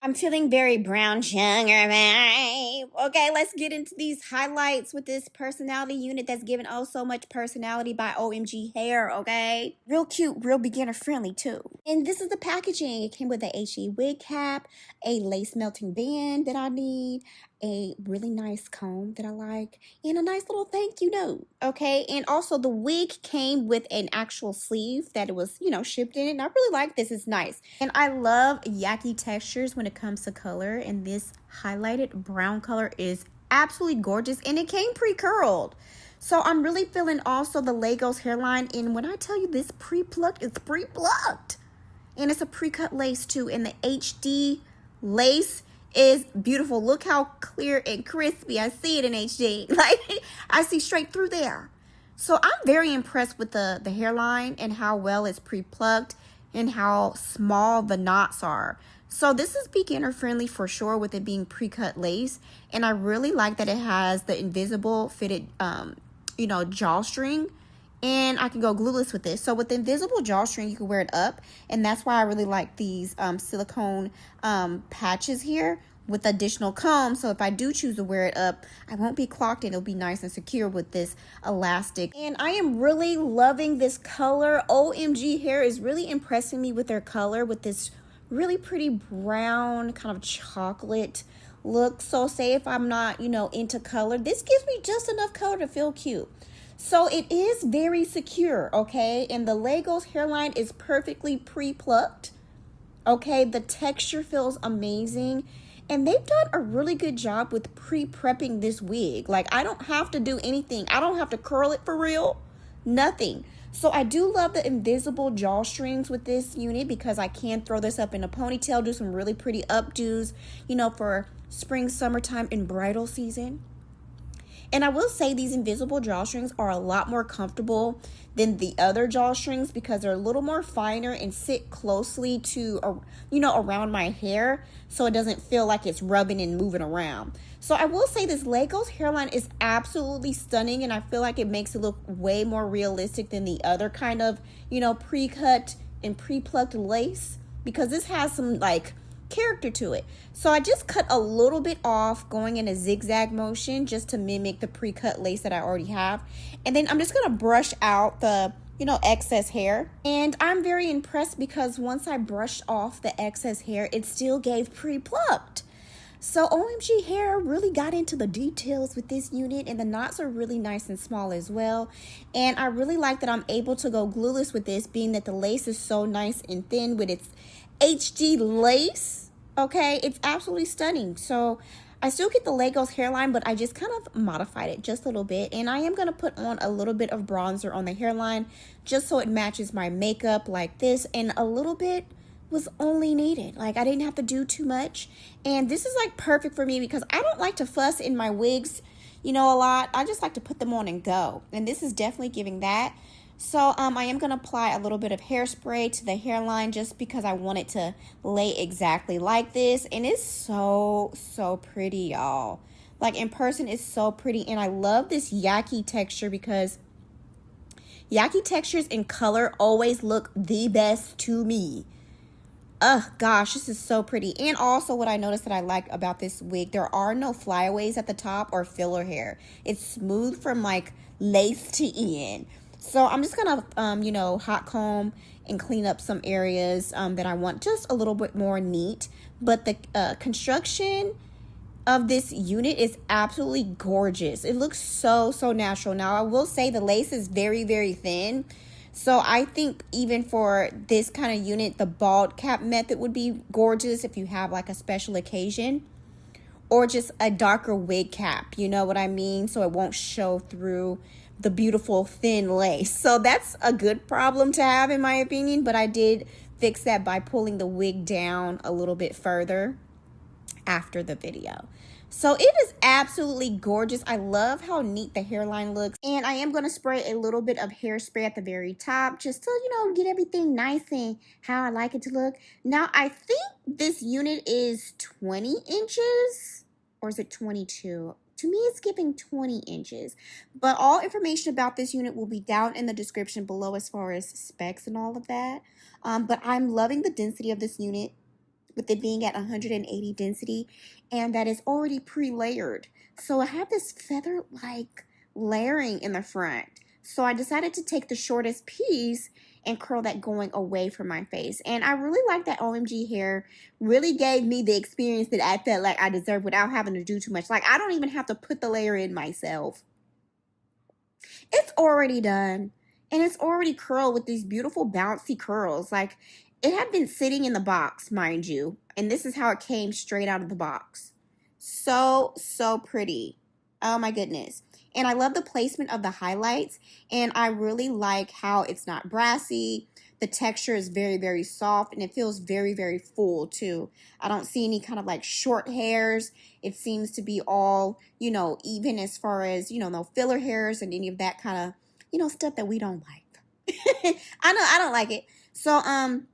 I'm feeling very brown sugar, babe. Okay, let's get into these highlights with this personality unit that's given oh so much personality by OMG Hair, okay? Real cute, real beginner friendly too. And this is the packaging. It came with a HE wig cap, a lace melting band that I need, a really nice comb that I like, and a nice little thank you note, okay? And also the wig came with an actual sleeve that it was, shipped in it, and I really like this. It's nice. And I love Yaki textures when it comes to color, and this highlighted brown color is absolutely gorgeous, and it came pre-curled. So I'm really feeling also the 𝐒𝐈𝐆𝐒 hairline, and when I tell you this pre-plucked, it's pre-plucked. And it's a pre-cut lace too, and the HD lace is beautiful. Look how clear and crispy. I see it in HD. Like, I see straight through there. So I'm very impressed with the hairline and how well it's pre-plucked and how small the knots are. So this is beginner friendly for sure with it being pre-cut lace. And I really like that it has the invisible fitted, jawstring. And I can go glueless with this. So with the invisible drawstring, you can wear it up. And that's why I really like these silicone patches here with additional comb. So if I do choose to wear it up, I won't be clogged and it'll be nice and secure with this elastic. And I am really loving this color. OMG Hair is really impressing me with their color with this really pretty brown kind of chocolate look. So say if I'm not, into color, this gives me just enough color to feel cute. So it is very secure, okay? And the 𝐒𝐈𝐆𝐒 hairline is perfectly pre-plucked, okay? The texture feels amazing. And they've done a really good job with pre-prepping this wig. Like, I don't have to do anything. I don't have to curl it for real. Nothing. So I do love the invisible drawstrings with this unit because I can throw this up in a ponytail, do some really pretty updos, for spring, summertime, and bridal season. And I will say these invisible drawstrings are a lot more comfortable than the other drawstrings because they're a little more finer and sit closely to, around my hair. So it doesn't feel like it's rubbing and moving around. So I will say this 𝐒𝐈𝐆𝐒 hairline is absolutely stunning. And I feel like it makes it look way more realistic than the other kind of, pre-cut and pre-plucked lace. Because this has some character to it. So I just cut a little bit off going in a zigzag motion just to mimic the pre-cut lace that I already have. And then I'm just going to brush out the, excess hair. And I'm very impressed because once I brushed off the excess hair, it still gave pre-plucked. So OMG Hair really got into the details with this unit, and the knots are really nice and small as well. And I really like that I'm able to go glueless with this, being that the lace is so nice and thin with its HD lace. Okay, it's absolutely stunning. So I still get the 𝐒𝐈𝐆𝐒 hairline, but I just kind of modified it just a little bit. And I am going to put on a little bit of bronzer on the hairline just so it matches my makeup like this. And a little bit was only needed. Like, I didn't have to do too much. And this is perfect for me because I don't like to fuss in my wigs, a lot. I just like to put them on and go. And this is definitely giving that. So I am going to apply a little bit of hairspray to the hairline just because I want it to lay exactly like this. And it's so, so pretty, y'all. Like, in person, it's so pretty. And I love this Yaki texture because Yaki textures in color always look the best to me. Oh gosh, this is so pretty. And also what I noticed that I like about this wig, there are no flyaways at the top or filler hair. It's smooth from lace to end. So I'm just going to, hot comb and clean up some areas that I want just a little bit more neat. But the construction of this unit is absolutely gorgeous. It looks so, so natural. Now, I will say the lace is very, very thin. So I think even for this kind of unit, the bald cap method would be gorgeous if you have a special occasion. Or just a darker wig cap, you know what I mean? So it won't show through the beautiful thin lace. So that's a good problem to have in my opinion, but I did fix that by pulling the wig down a little bit further after the video. So it is absolutely gorgeous. I love how neat the hairline looks. And I am going to spray a little bit of hairspray at the very top just to, get everything nice and how I like it to look. Now, I think this unit is 20 inches or is it 22? To me, it's giving 20 inches. But all information about this unit will be down in the description below as far as specs and all of that. But I'm loving the density of this unit. with it being at 180 density, and that is already pre-layered. So I have this feather-like layering in the front. So I decided to take the shortest piece and curl that going away from my face. And I really like that OMG hair really gave me the experience that I felt like I deserved without having to do too much. Like, I don't even have to put the layer in myself. It's already done. And it's already curled with these beautiful bouncy curls. Like, it had been sitting in the box, mind you. And this is how it came straight out of the box. So, so pretty. Oh my goodness. And I love the placement of the highlights. And I really like how it's not brassy. The texture is very, very soft. And it feels very, very full too. I don't see any kind of like short hairs. It seems to be all, you know, even as far as, you know, no filler hairs and any of that kind of, you know, stuff that we don't like. I don't like it. So,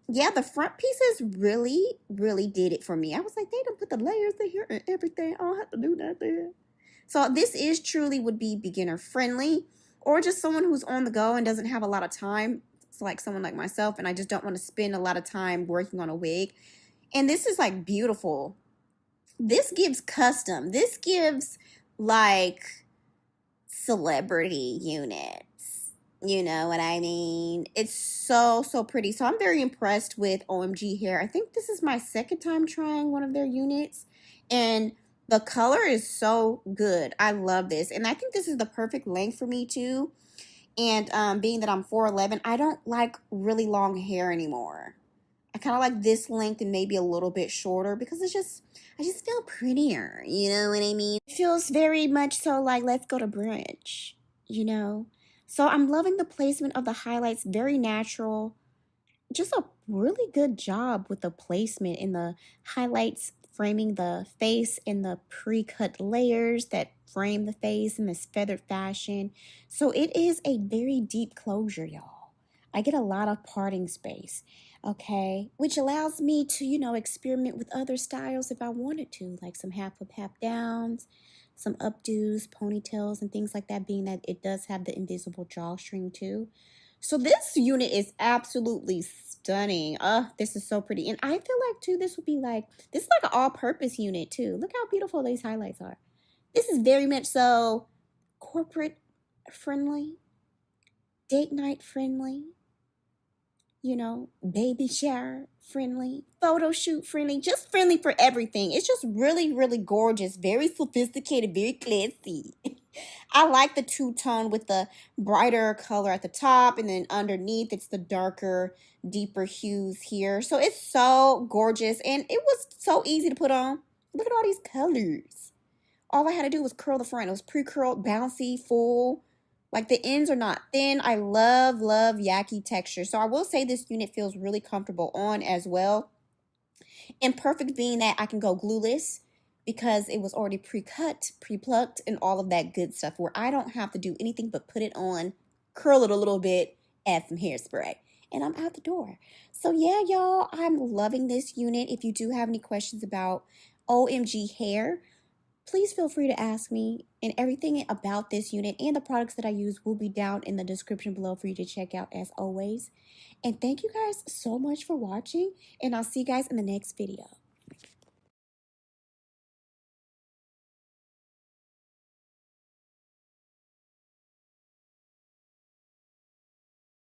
yeah, the front pieces really, really did it for me. I was like, they done put the layers in here and everything. I don't have to do nothing. So this is truly would be beginner friendly, or just someone who's on the go and doesn't have a lot of time. It's like someone like myself, and I just don't want to spend a lot of time working on a wig. And this is like beautiful. This gives custom. This gives like celebrity units. You know what I mean? It's so, so pretty. So I'm very impressed with OMG Hair. I think this is my second time trying one of their units. And the color is so good. I love this. And I think this is the perfect length for me too. And being that I'm 4'11", I don't like really long hair anymore. I kind of like this length and maybe a little bit shorter because it's just, I just feel prettier. You know what I mean? It feels very much so like, let's go to brunch, you know? So I'm loving the placement of the highlights. Very natural. Just a really good job with the placement in the highlights, framing the face in the pre-cut layers that frame the face in this feathered fashion. So it is a very deep closure, y'all. I get a lot of parting space, okay? Which allows me to, you know, experiment with other styles if I wanted to, like some half up, half downs, some updos, ponytails, and things like that, being that it does have the invisible drawstring too. So this unit is absolutely stunning. This is so pretty. And I feel like too, this would be like, this is like an all-purpose unit too. Look how beautiful these highlights are. This is very much so corporate friendly, date night friendly, you know, baby shower friendly, photo shoot friendly, just friendly for everything. It's just really, really gorgeous, very sophisticated, very classy. I like the two-tone with the brighter color at the top, and then underneath it's the darker, deeper hues here. So it's so gorgeous, and it was so easy to put on. Look at all these colors. All I had to do was curl the front. It was pre-curled, bouncy, full. Like the ends are not thin. I love Yaki texture. So I will say this unit feels really comfortable on as well. And perfect being that I can go glueless, because it was already pre-cut, pre-plucked, and all of that good stuff where I don't have to do anything but put it on, curl it a little bit, add some hairspray, and I'm out the door. So yeah, y'all, I'm loving this unit. If you do have any questions about OMG Hair, please feel free to ask me, and everything about this unit and the products that I use will be down in the description below for you to check out as always. And thank you guys so much for watching, and I'll see you guys in the next video.